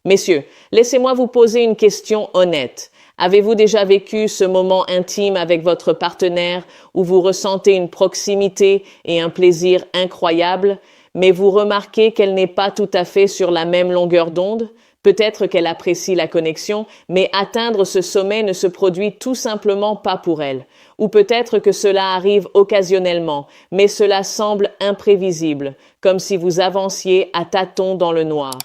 Messieurs, laissez-moi vous poser une question honnête. Avez-vous déjà vécu ce moment intime avec votre partenaire où vous ressentez une proximité et un plaisir incroyable, mais vous remarquez qu'elle n'est pas tout à fait sur la même longueur d'onde? Peut-être qu'elle apprécie la connexion, mais atteindre ce sommet ne se produit tout simplement pas pour elle. Ou peut-être que cela arrive occasionnellement, mais cela semble imprévisible, comme si vous avanciez à tâtons dans le noir.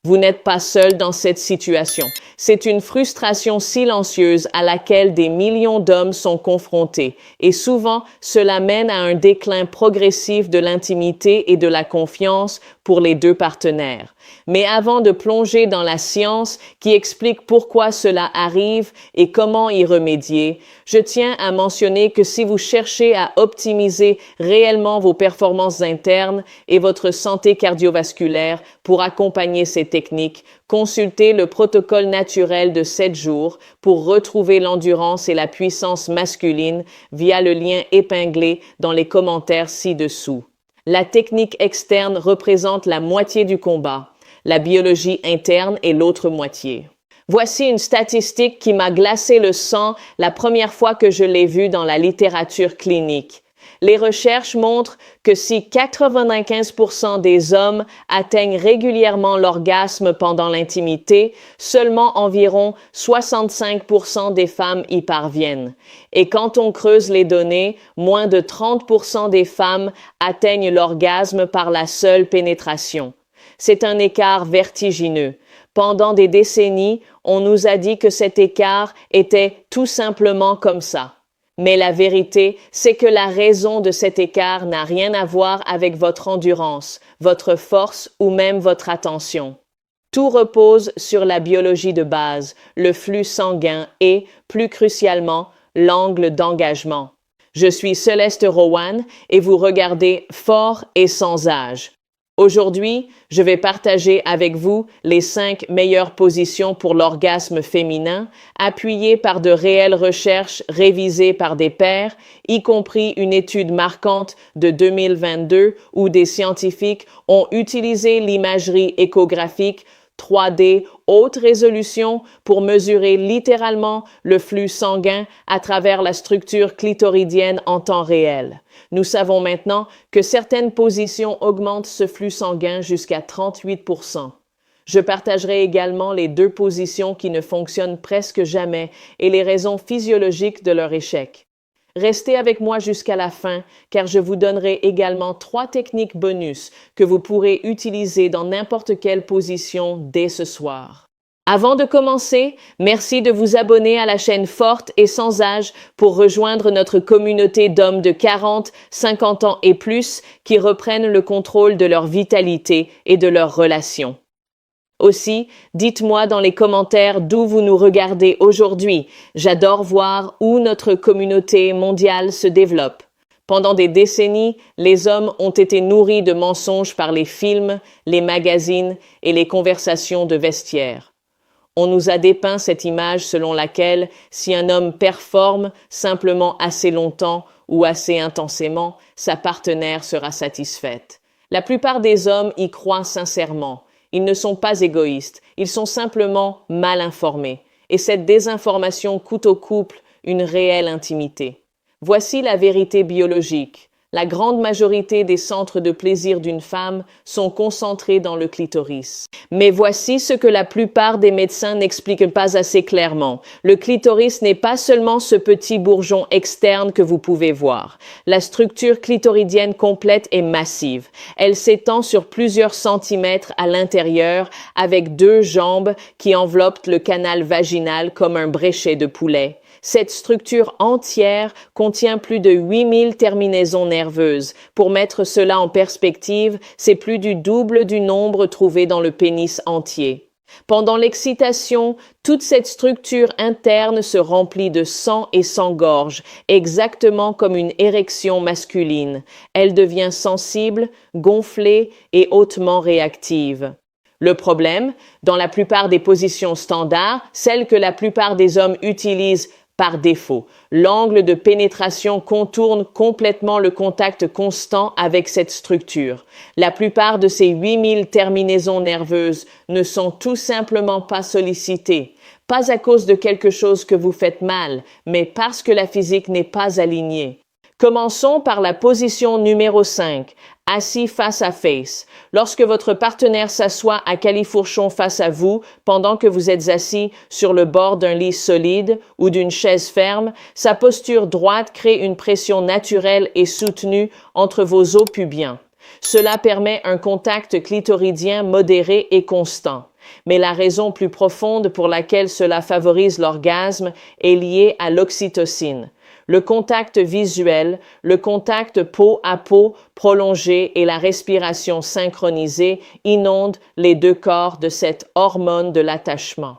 Vous n'êtes pas seul dans cette situation. C'est une frustration silencieuse à laquelle des millions d'hommes sont confrontés, et souvent cela mène à un déclin progressif de l'intimité et de la confiance pour les deux partenaires. Mais avant de plonger dans la science qui explique pourquoi cela arrive et comment y remédier, je tiens à mentionner que si vous cherchez à optimiser réellement vos performances internes et votre santé cardiovasculaire pour accompagner ces techniques, consultez le protocole naturel de 7 jours pour retrouver l'endurance et la puissance masculine via le lien épinglé dans les commentaires ci-dessous. La technique externe représente la moitié du combat. La biologie interne est l'autre moitié. Voici une statistique qui m'a glacé le sang la première fois que je l'ai vue dans la littérature clinique. Les recherches montrent que si 95% des hommes atteignent régulièrement l'orgasme pendant l'intimité, seulement environ 65% des femmes y parviennent. Et quand on creuse les données, moins de 30% des femmes atteignent l'orgasme par la seule pénétration. C'est un écart vertigineux. Pendant des décennies, on nous a dit que cet écart était tout simplement comme ça. Mais la vérité, c'est que la raison de cet écart n'a rien à voir avec votre endurance, votre force ou même votre attention. Tout repose sur la biologie de base, le flux sanguin et, plus crucialement, l'angle d'engagement. Je suis Céleste Rowan et vous regardez Fort et sans âge. Aujourd'hui, je vais partager avec vous les 5 meilleures positions pour l'orgasme féminin, appuyées par de réelles recherches révisées par des pairs, y compris une étude marquante de 2022 où des scientifiques ont utilisé l'imagerie échographique 3D haute résolution pour mesurer littéralement le flux sanguin à travers la structure clitoridienne en temps réel. Nous savons maintenant que certaines positions augmentent ce flux sanguin jusqu'à 38%. Je partagerai également les 2 positions qui ne fonctionnent presque jamais et les raisons physiologiques de leur échec. Restez avec moi jusqu'à la fin, car je vous donnerai également 3 techniques bonus que vous pourrez utiliser dans n'importe quelle position dès ce soir. Avant de commencer, merci de vous abonner à la chaîne Forte et sans âge pour rejoindre notre communauté d'hommes de 40, 50 ans et plus qui reprennent le contrôle de leur vitalité et de leurs relations. Aussi, dites-moi dans les commentaires d'où vous nous regardez aujourd'hui. J'adore voir où notre communauté mondiale se développe. Pendant des décennies, les hommes ont été nourris de mensonges par les films, les magazines et les conversations de vestiaire. On nous a dépeint cette image selon laquelle, si un homme performe simplement assez longtemps ou assez intensément, sa partenaire sera satisfaite. La plupart des hommes y croient sincèrement. Ils ne sont pas égoïstes, ils sont simplement mal informés. Et cette désinformation coûte au couple une réelle intimité. Voici la vérité biologique. La grande majorité des centres de plaisir d'une femme sont concentrés dans le clitoris. Mais voici ce que la plupart des médecins n'expliquent pas assez clairement. Le clitoris n'est pas seulement ce petit bourgeon externe que vous pouvez voir. La structure clitoridienne complète est massive. Elle s'étend sur plusieurs centimètres à l'intérieur avec 2 jambes qui enveloppent le canal vaginal comme un bréchet de poulet. Cette structure entière contient plus de 8000 terminaisons nerveuses. Pour mettre cela en perspective, c'est plus du double du nombre trouvé dans le pénis entier. Pendant l'excitation, toute cette structure interne se remplit de sang et s'engorge, exactement comme une érection masculine. Elle devient sensible, gonflée et hautement réactive. Le problème, dans la plupart des positions standards, celles que la plupart des hommes utilisent Par défaut, l'angle de pénétration contourne complètement le contact constant avec cette structure. La plupart de ces 8000 terminaisons nerveuses ne sont tout simplement pas sollicitées, pas à cause de quelque chose que vous faites mal, mais parce que la physique n'est pas alignée. Commençons par la position numéro 5, assis face à face. Lorsque votre partenaire s'assoit à califourchon face à vous pendant que vous êtes assis sur le bord d'un lit solide ou d'une chaise ferme, sa posture droite crée une pression naturelle et soutenue entre vos os pubiens. Cela permet un contact clitoridien modéré et constant. Mais la raison plus profonde pour laquelle cela favorise l'orgasme est liée à l'oxytocine. Le contact visuel, le contact peau à peau prolongé et la respiration synchronisée inondent les deux corps de cette hormone de l'attachement.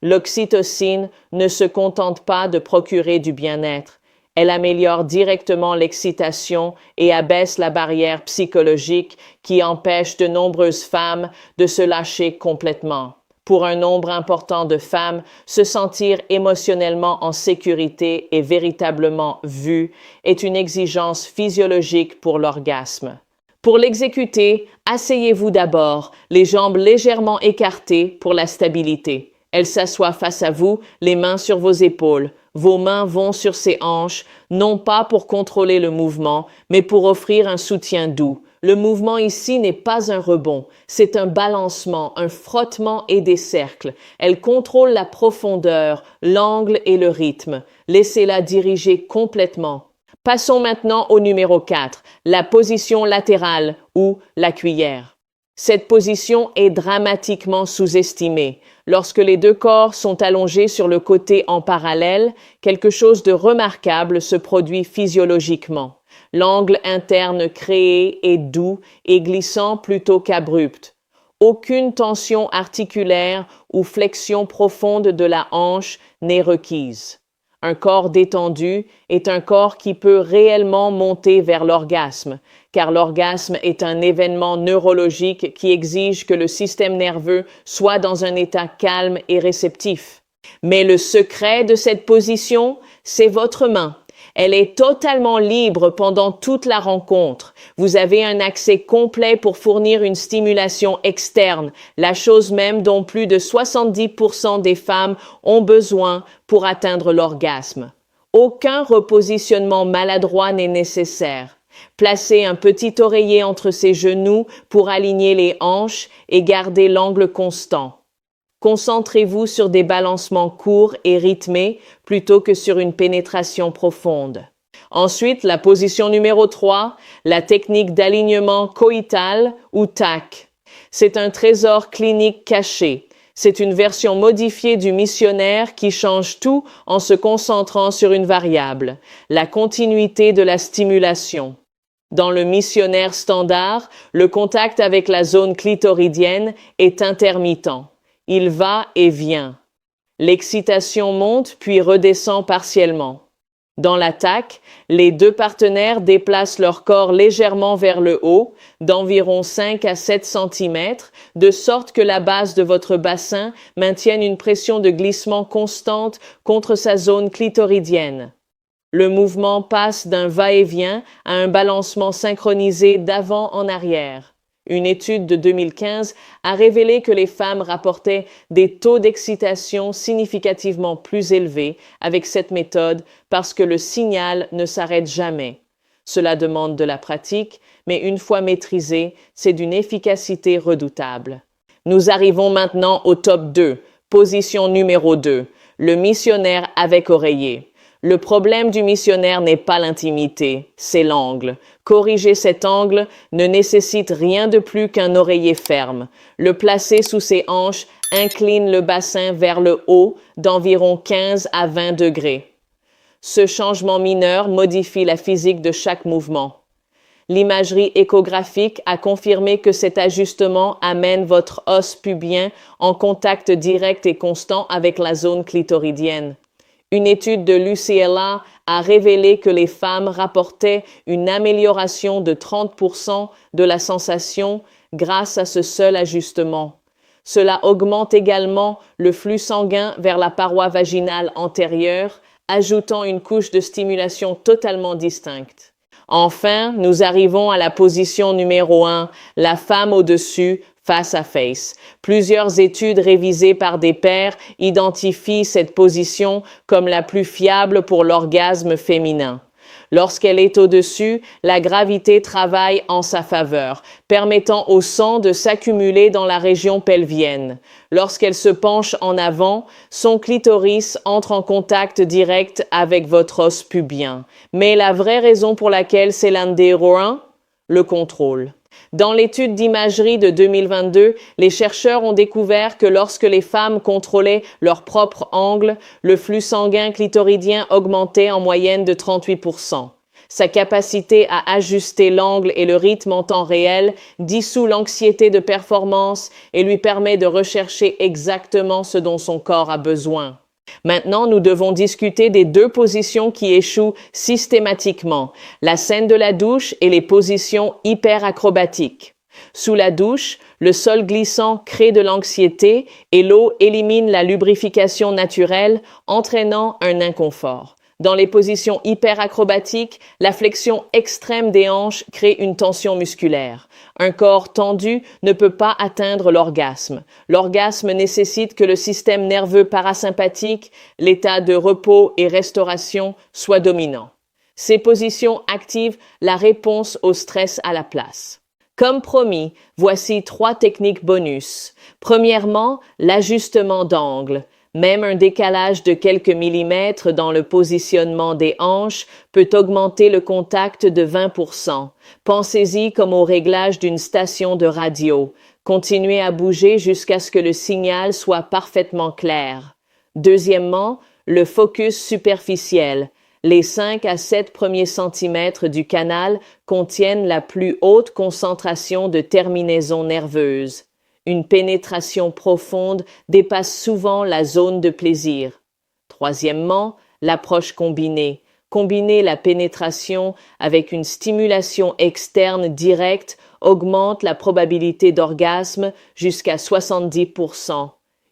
L'oxytocine ne se contente pas de procurer du bien-être. Elle améliore directement l'excitation et abaisse la barrière psychologique qui empêche de nombreuses femmes de se lâcher complètement. Pour un nombre important de femmes, se sentir émotionnellement en sécurité et véritablement vue est une exigence physiologique pour l'orgasme. Pour l'exécuter, asseyez-vous d'abord, les jambes légèrement écartées pour la stabilité. Elle s'assoit face à vous, les mains sur vos épaules. Vos mains vont sur ses hanches, non pas pour contrôler le mouvement, mais pour offrir un soutien doux. Le mouvement ici n'est pas un rebond, c'est un balancement, un frottement et des cercles. Elle contrôle la profondeur, l'angle et le rythme. Laissez-la diriger complètement. Passons maintenant au numéro 4, la position latérale ou la cuillère. Cette position est dramatiquement sous-estimée. Lorsque les deux corps sont allongés sur le côté en parallèle, quelque chose de remarquable se produit physiologiquement. L'angle interne créé est doux et glissant plutôt qu'abrupt. Aucune tension articulaire ou flexion profonde de la hanche n'est requise. Un corps détendu est un corps qui peut réellement monter vers l'orgasme, car l'orgasme est un événement neurologique qui exige que le système nerveux soit dans un état calme et réceptif. Mais le secret de cette position, c'est votre main. Elle est totalement libre pendant toute la rencontre. Vous avez un accès complet pour fournir une stimulation externe, la chose même dont plus de 70% des femmes ont besoin pour atteindre l'orgasme. Aucun repositionnement maladroit n'est nécessaire. Placez un petit oreiller entre ses genoux pour aligner les hanches et garder l'angle constant. Concentrez-vous sur des balancements courts et rythmés plutôt que sur une pénétration profonde. Ensuite, la position numéro 3, la technique d'alignement coïtal ou TAC. C'est un trésor clinique caché. C'est une version modifiée du missionnaire qui change tout en se concentrant sur une variable, la continuité de la stimulation. Dans le missionnaire standard, le contact avec la zone clitoridienne est intermittent. Il va et vient. L'excitation monte puis redescend partiellement. Dans l'attaque, les deux partenaires déplacent leur corps légèrement vers le haut, d'environ 5 à 7 cm, de sorte que la base de votre bassin maintienne une pression de glissement constante contre sa zone clitoridienne. Le mouvement passe d'un va-et-vient à un balancement synchronisé d'avant en arrière. Une étude de 2015 a révélé que les femmes rapportaient des taux d'excitation significativement plus élevés avec cette méthode parce que le signal ne s'arrête jamais. Cela demande de la pratique, mais une fois maîtrisé, c'est d'une efficacité redoutable. Nous arrivons maintenant au top 2, position numéro 2, le missionnaire avec oreiller. Le problème du missionnaire n'est pas l'intimité, c'est l'angle. Corriger cet angle ne nécessite rien de plus qu'un oreiller ferme. Le placer sous ses hanches incline le bassin vers le haut d'environ 15 à 20 degrés. Ce changement mineur modifie la physique de chaque mouvement. L'imagerie échographique a confirmé que cet ajustement amène votre os pubien en contact direct et constant avec la zone clitoridienne. Une étude de l'UCLA a révélé que les femmes rapportaient une amélioration de 30% de la sensation grâce à ce seul ajustement. Cela augmente également le flux sanguin vers la paroi vaginale antérieure, ajoutant une couche de stimulation totalement distincte. Enfin, nous arrivons à la position numéro 1, la femme au-dessus, face à face. Plusieurs études révisées par des pairs identifient cette position comme la plus fiable pour l'orgasme féminin. Lorsqu'elle est au-dessus, la gravité travaille en sa faveur, permettant au sang de s'accumuler dans la région pelvienne. Lorsqu'elle se penche en avant, son clitoris entre en contact direct avec votre os pubien. Mais la vraie raison pour laquelle c'est l'un des rois, le contrôle. Dans l'étude d'imagerie de 2022, les chercheurs ont découvert que lorsque les femmes contrôlaient leur propre angle, le flux sanguin clitoridien augmentait en moyenne de 38%. Sa capacité à ajuster l'angle et le rythme en temps réel dissout l'anxiété de performance et lui permet de rechercher exactement ce dont son corps a besoin. Maintenant, nous devons discuter des deux positions qui échouent systématiquement, la scène de la douche et les positions hyperacrobatiques. Sous la douche, le sol glissant crée de l'anxiété et l'eau élimine la lubrification naturelle, entraînant un inconfort. Dans les positions hyperacrobatiques, la flexion extrême des hanches crée une tension musculaire. Un corps tendu ne peut pas atteindre l'orgasme. L'orgasme nécessite que le système nerveux parasympathique, l'état de repos et restauration, soit dominant. Ces positions activent la réponse au stress à la place. Comme promis, voici 3 techniques bonus. Premièrement, l'ajustement d'angle. Même un décalage de quelques millimètres dans le positionnement des hanches peut augmenter le contact de 20%. Pensez-y comme au réglage d'une station de radio. Continuez à bouger jusqu'à ce que le signal soit parfaitement clair. Deuxièmement, le focus superficiel. Les 5 à 7 premiers centimètres du canal contiennent la plus haute concentration de terminaisons nerveuses. Une pénétration profonde dépasse souvent la zone de plaisir. Troisièmement, l'approche combinée. Combiner la pénétration avec une stimulation externe directe augmente la probabilité d'orgasme jusqu'à 70%.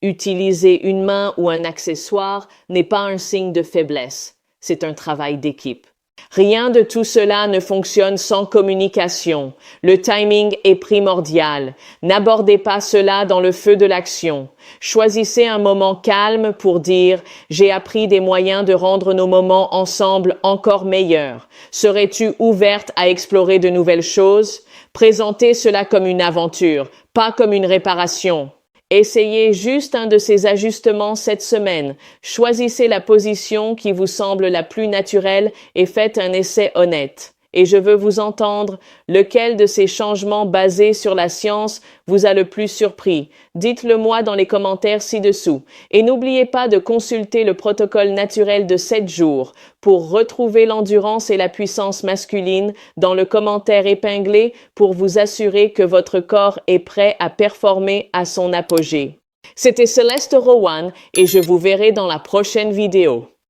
Utiliser une main ou un accessoire n'est pas un signe de faiblesse, c'est un travail d'équipe. Rien de tout cela ne fonctionne sans communication. Le timing est primordial. N'abordez pas cela dans le feu de l'action. Choisissez un moment calme pour dire « J'ai appris des moyens de rendre nos moments ensemble encore meilleurs. Serais-tu ouverte à explorer de nouvelles choses ?» Présentez cela comme une aventure, pas comme une réparation. Essayez juste un de ces ajustements cette semaine. Choisissez la position qui vous semble la plus naturelle et faites un essai honnête. Et je veux vous entendre. Lequel de ces changements basés sur la science vous a le plus surpris? Dites-le moi dans les commentaires ci-dessous. Et n'oubliez pas de consulter le protocole naturel de 7 jours pour retrouver l'endurance et la puissance masculine dans le commentaire épinglé pour vous assurer que votre corps est prêt à performer à son apogée. C'était Céleste Rowan et je vous verrai dans la prochaine vidéo.